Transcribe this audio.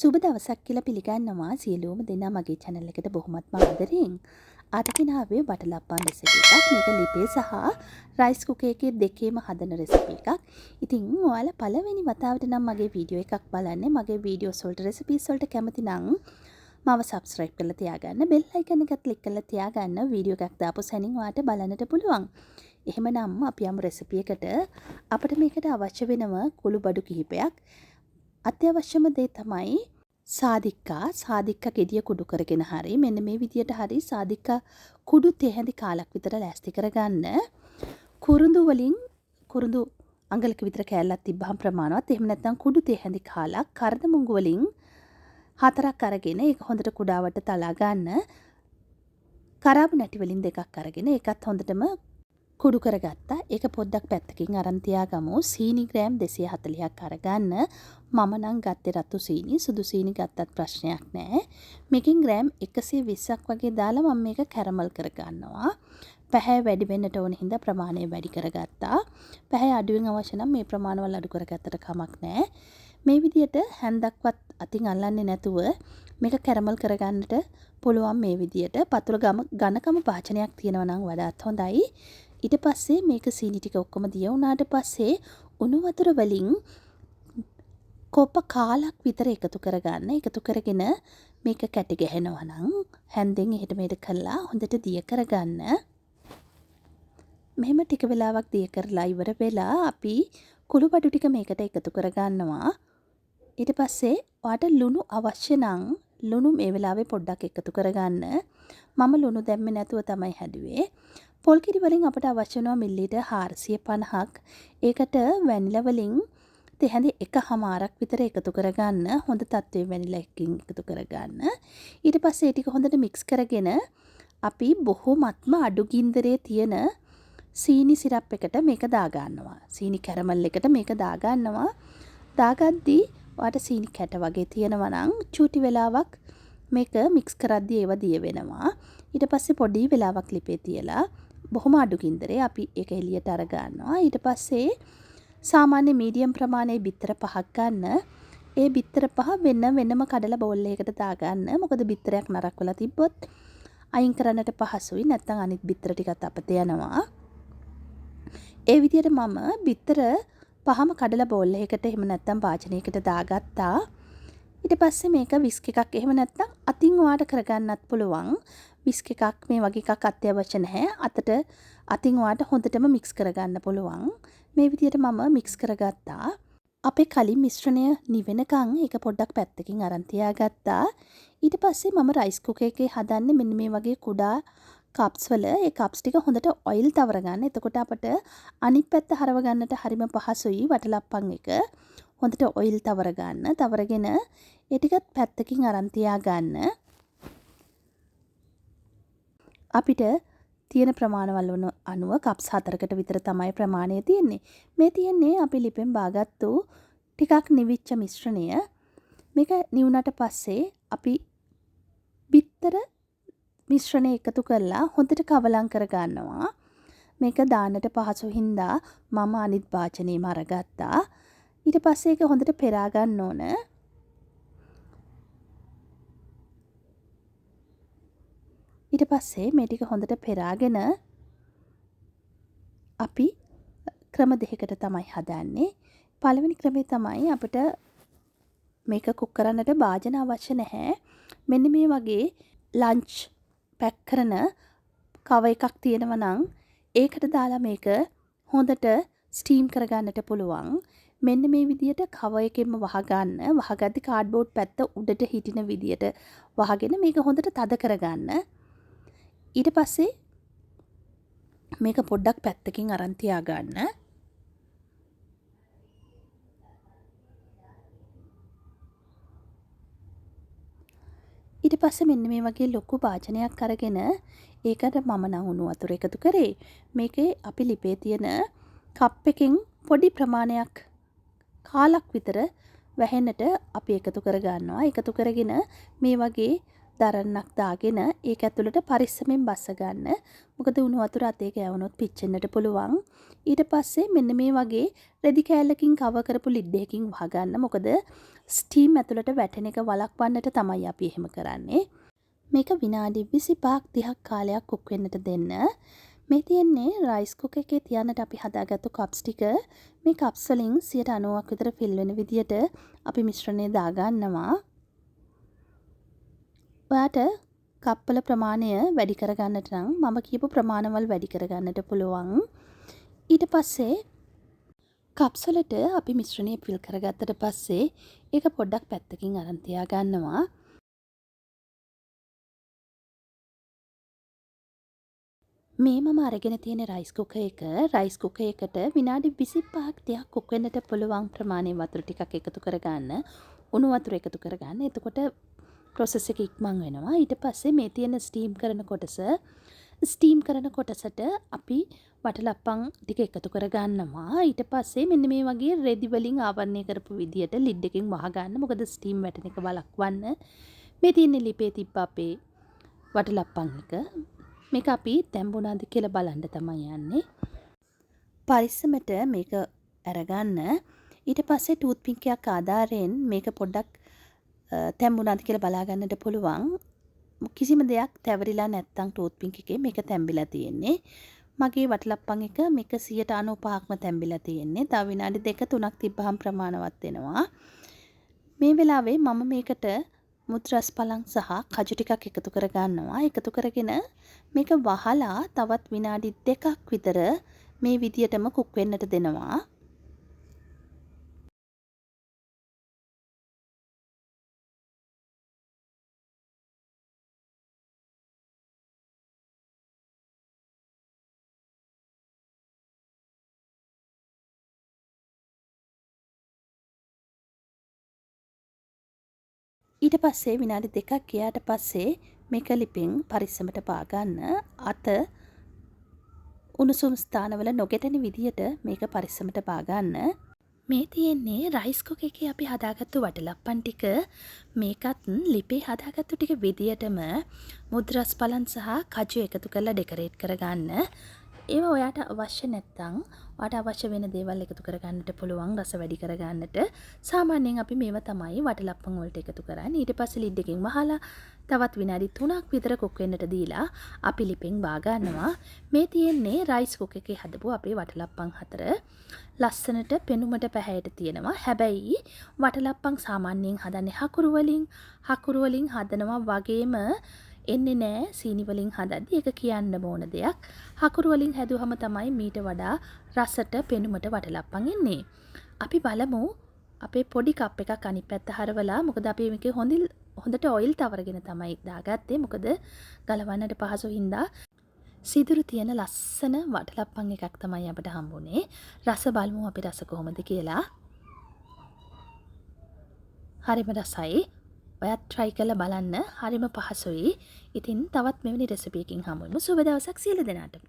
සුබ දවසක් කියලා පිළිගන්නවා සියලුම දෙනා මගේ channel එකට බොහොමත්ම ආදරෙන්. අද ගෙනාවේ බටලප්පන් රෙසිපි එකක්. මේක ලිපේ සහ රයිස් කුකර් එකේ දෙකේම හදන රෙසිපි එකක්. ඉතින් ඔයාලා පළවෙනි වතාවට නම් මගේ වීඩියෝ එකක් බලන්නේ. මගේ වීඩියෝස් වලට රෙසිපීස් වලට කැමති නම් මාව subscribe කරලා තියාගන්න. bell icon එක click කරලා තියාගන්න. වීඩියෝ එකක් දාපු සැනින් ඔයාලට බලන්නට පුළුවන්. එහෙමනම් අපි යමු රෙසිපි එකට. අපිට මේකට අවශ්‍ය වෙනව කුළු බඩු කිහිපයක්. අත්‍යවශ්‍යම දේ තමයි සාදික්කා ගෙඩිය කුඩු කරගෙන හරි මෙන්න මේ විදියට හරි සාදික්කා කුඩු තෙහැඳි කාලක් විතර ලෑස්ති කරගන්න. කුරුඳු අඟලක විතර කෑල්ලක් තිබ්බහම ප්‍රමාණවත්. එහෙම නැත්නම් කුඩු තෙහැඳි කාලක් කරදමුංගු වලින් 4ක් අරගෙන ඒක හොඳට කුඩාවට තලා ගන්න. කරාබු නැටි වලින් 2ක් අරගෙන ඒකත් හොඳටම කුඩු කරගත්තා. ඒක පොඩ්ඩක් පැත්තකින් අරන් තියාගමු. සීනි ග්‍රෑම් 240ක් අරගන්න. මම නම් ගත්තේ රතු සීනි. සුදු සීනි ගත්තත් ප්‍රශ්නයක් නැහැ. මේකෙන් ග්‍රෑම් 120ක් වගේ දාලා මම මේක කැරමල් කරගන්නවා. පැහැ වැඩි වෙන්නට ඕන හින්දා ප්‍රමාණය වැඩි කරගත්තා. පැහැ අඩුවෙන් අවශ්‍ය නම් මේ ප්‍රමාණවල අඩු කරගත්තට කමක් නැහැ. මේ විදියට හැන්දක්වත් අතින් අල්ලන්නේ නැතුව මේක කැරමල් කරගන්නට පුළුවන් මේ විදියට. පතුල ඝනකම පාචනයක් තියෙනවා නම් වඩාත් හොඳයි. ඊට පස්සේ මේක සීනි ටික ඔක්කොම දිය වුණාට පස්සේ උණු වතුර වලින් කොප්ප කාලක් විතර එකතු කරගන්න. එකතු කරගෙන මේක කැටි ගහනවා නම් හැන්දෙන් එහෙට මෙහෙට කරලා හොඳට දිය කරගන්න. මෙහෙම ටික වෙලාවක් දිය කරලා ඉවර වෙලා අපි කුළු බඩු ටික මේකට එකතු කරගන්නවා. ඊට පස්සේ ඔයාට ලුණු අවශ්‍ය නම් ලුණු මේ වෙලාවේ පොඩ්ඩක් එකතු කරගන්න. මම ලුණු දැම්මේ නැතුව තමයි හැදුවේ. පොල් කිරි වලින් අපට අවශ්‍ය වෙනවා මිලිලීටර් 450ක්. ඒකට වැනිලා වලින් තෙහැඳි 1/2ක් විතර එකතු කරගන්න. හොඳ තත්ත්වයේ වැනිලා එකකින් එකතු කරගන්න. ඊට පස්සේ ඒ ටික හොඳට මික්ස් කරගෙන අපි බොහොමත්ම අඩු ගින්දරේ තියෙන සීනි සිරප් එකට මේක දාගන්නවා. සීනි කැරමල් එකට මේක දාගන්නවා. දාගද්දී ඔයාට සීනි කැට වගේ තියෙනවා නම් චූටි වෙලාවක් මේක මික්ස් කරද්දී ඒව දිය වෙනවා. ඊට පස්සේ පොඩි වෙලාවක් ලිපේ තියලා බොහොම අඩු ගින්දරේ අපි ඒක එළියට අර ගන්නවා. ඊට පස්සේ සාමාන්‍ය මීඩියම් ප්‍රමාණයේ බිත්තර 5ක් ගන්න. ඒ බිත්තර 5 වෙනම කඩලා බෝල් එකකට දාගන්න. මොකද බිත්තරයක් නරක් වෙලා තිබ්බොත් අයින් කරන්නට පහසුයි. නැත්නම් අනිත් බිත්තර ටිකත් අපත යනවා. ඒ විදිහට මම බිත්තර 5ම කඩලා බෝල් එකකට එහෙම නැත්නම් වාචනයකට දාගත්තා. ඊට පස්සේ මේක විස්ක් එකක් එහෙම නැත්නම් අතින් ඔයාට කරගන්නත් පුළුවන්. විස්ක් එකක් මේ වගේ එකක් අත්‍යවශ්‍ය නැහැ. අතින් ඔයාට හොඳටම මික්ස් කරගන්න පුළුවන්. මේ විදිහට මම මික්ස් කරගත්තා. අපේ කලින් මිශ්‍රණය නිවෙනකන් ඒක පොඩ්ඩක් පැත්තකින් අරන් තියාගත්තා. ඊට පස්සේ මම රයිස් කුකර් එකේ හදන්නේ මෙන්න මේ වගේ කුඩා කප්ස් වල ඒ කප්ස් ටික හොඳට ඔයිල් තවර ගන්න. එතකොට අපට අනිත් පැත්ත හරව ගන්නට හරිම පහසුයි වටලප්පන් එක. හොඳට ඔයිල් තවර ගන්න. තවරගෙන ඒ ටිකත් පැත්තකින් අරන් තියාගන්න. අපිට තියෙන ප්‍රමාණවල අනුව කප්ස් 4කට විතර තමයි ප්‍රමාණය තියෙන්නේ. මේ තියෙන්නේ අපි ලිපෙන් බාගත්තු ටිකක් නිවිච්ච මිශ්‍රණය. මේක නිවුණට පස්සේ අපි බිත්තර මිශ්‍රණය එකතු කරලා හොඳට කවලම් කර ගන්නවා. මේක දාන්නට පහසු හින්දා මම අනිත් වාචනේම අරගත්තා. ඊට පස්සේ ඒක හොඳට පෙරා ගන්න ඕන. ඊට පස්සේ මේ ටික හොඳට පෙරාගෙන අපි ක්‍රම දෙකකට තමයි හදන්නේ. පළවෙනි ක්‍රමය තමයි අපිට මේක කුක් කරන්නට භාජන අවශ්‍ය නැහැ. මෙන්න මේ වගේ ලන්ච් පැක් කරන කව එකක් තියෙනවා නම් ඒකට දාලා මේක හොඳට ස්ටීම් කරගන්නට පුළුවන්. මෙන්න මේ විදියට කව එකෙන්ම වහගන්න. වහගද්දි කාඩ්බෝඩ් පැත්ත උඩට හිටින විදියට වහගෙන මේක හොඳට තද කරගන්න. ඊට පස්සේ මේක පොඩ්ඩක් පැත්තකින් අරන් තියාගන්න. ඊට පස්සේ මෙන්න මේ වගේ ලොකු වාචනයක් අරගෙන ඒකට මම නම් උණු වතුර එකතු කරේ. මේකේ අපි ලිපේ තියෙන කප් එකෙන් පොඩි ප්‍රමාණයක් කාලක් විතර වැහෙන්නට අපි එකතු කර ගන්නවා. එකතු කරගෙන මේ වගේ දරන්නක් දාගෙන ඒක ඇතුළට පරිස්සමෙන් බස්ස ගන්න. මොකද උණු වතුර අතේ ගෑවුනොත් පිච්චෙන්නට පුළුවන්. ඊට පස්සේ මෙන්න මේ වගේ රෙදි කෑල්ලකින් කවර් කරපු ලිඩ් එකකින් වහගන්න. මොකද ස්ටීම් ඇතුළට වැටෙන එක වළක්වන්නට තමයි අපි එහෙම කරන්නේ. මේක විනාඩි 25ක් 30ක් කාලයක් කුක් වෙන්නට දෙන්න. මේ තියෙන්නේ රයිස් කුකර් එකේ තියන්නට අපි හදාගත්තු කප්ස් ටික. මේ කප්ස් වලින් 90ක් විතර ෆිල් වෙන විදියට අපි මිශ්‍රණය දාගන්නවා. ඔයාට කප්වල ප්‍රමාණය වැඩි කරගන්නට නම් මම කියපු ප්‍රමාණවල වැඩි කරගන්නට පුළුවන්. ඊට පස්සේ කප්ස් වලට අපි මිශ්‍රණය ෆිල් කරගත්තට පස්සේ ඒක පොඩ්ඩක් පැත්තකින් අරන් තියාගන්නවා. මේ මම අරගෙන තියෙන රයිස් කුකර් එක රයිස් කුකර් එකට විනාඩි 25ක් 30ක් කුක් වෙන්නට පුළුවන් ප්‍රමාණයේ වතුර ටිකක් එකතු කරගන්න. උණු වතුර එකතු කරගන්න. එතකොට ප්‍රොසෙස් එක ඉක්මන් වෙනවා. ඊට පස්සේ මේ තියෙන ස්ටීම් කරන කොටසට අපි වටලප්පන් ටික එකතු කරගන්නවා. ඊට පස්සේ මෙන්න මේ වගේ රෙදි වලින් ආවරණය කරපු විදියට ලිඩ් එකෙන් වහගන්න. මොකද ස්ටීම් වැටෙන එක වළක්වන්න. මේ තියෙන ලිපේ තිබ්බ අපේ වටලප්පන් එක. මේක අපි තැඹුණාද කියලා බලන්න තමයි යන්නේ. පරිස්සමට මේක අරගන්න. ඊට පස්සේ ටූත් පික් එකක් ආධාරයෙන් මේක පොඩ්ඩක් තැඹුණාද කියලා බලා ගන්නට පුළුවන්. කිසිම දෙයක් තැවරිලා නැත්තම් ටූත් පික් එකේ මේක තැඹිලා තියෙන්නේ. මගේ වටලප්පන් එක මේක 95%ක්ම තැඹිලා තියෙන්නේ. තව විනාඩි 2-3ක් තිබ්බහම ප්‍රමාණවත් වෙනවා. මේ වෙලාවේ මම මේකට මුද්‍රස් පලං සහ කජු ටිකක් එකතු කරගන්නවා. එකතු කරගෙන මේක වහලා තවත් විනාඩි 2ක් විතර මේ විදියටම කුක් වෙන්නට දෙනවා. ඊට පස්සේ විනාඩි 2ක් ගියාට පස්සේ මේක ලිපෙන් පරිස්සමට පාගන්න. අත උණුසුම් ස්ථානවල නොගැටෙන විදියට මේක පරිස්සමට පාගන්න. මේ තියෙන්නේ රයිස් කුකර් එකේ අපි හදාගත්තු වටලප්පන් ටික. මේකත් ලිපේ හදාගත්තු ටික විදියටම මුද්‍රස් පලන් සහ කජු එකතු කරලා ඩෙකරේට් කරගන්න. ඒවා ඔයාට අවශ්‍ය නැත්නම් ඔයාට අවශ්‍ය වෙන දේවල් එකතු කරගන්නට පුළුවන් රස වැඩි කරගන්නට. සාමාන්‍යයෙන් අපි මේවා තමයි වටලප්පන් වලට එකතු කරන්නේ. ඊට පස්සේ ලිඩ් එකෙන් වහලා තවත් විනාඩි 3ක් විතර කුක් වෙන්නට දීලා අපි ලිපෙන් බා ගන්නවා. මේ තියෙන්නේ රයිස් කුකර් එකේ හදපු අපේ වටලප්පන් 4. ලස්සනට පෙනුමට පැහැයට තියෙනවා. හැබැයි වටලප්පන් සාමාන්‍යයෙන් හදන්නේ හකුරු වලින් හදනවා වගේම එන්නේ නෑ සීනි වලින් හදද්දි. ඒක කියන්න ඕන දෙයක්. හකුරු වලින් හැදුවම තමයි මීට වඩා රසට පෙනුමට වටලප්පන් එන්නේ. අපි බලමු අපේ පොඩි කප් එකක් අනිත් පැත්ත හරවලා. මොකද අපි මේකේ හොඳට ඔයිල් තවරගෙන තමයි දාගත්තේ. මොකද ගලවන්නට පහසු හින්දා සිදුරු තියෙන ලස්සන වටලප්පන් එකක් තමයි අපිට හම්බුනේ. රස බලමු අපි රස කොහොමද කියලා. හරිම රසයි. ඔයත් try කරලා බලන්න. හරිම පහසුයි. ඉතින් තවත් මෙවැනි රෙසිපි එකකින් හමු වෙමු. සුබ දවසක් සියලු දෙනාටම.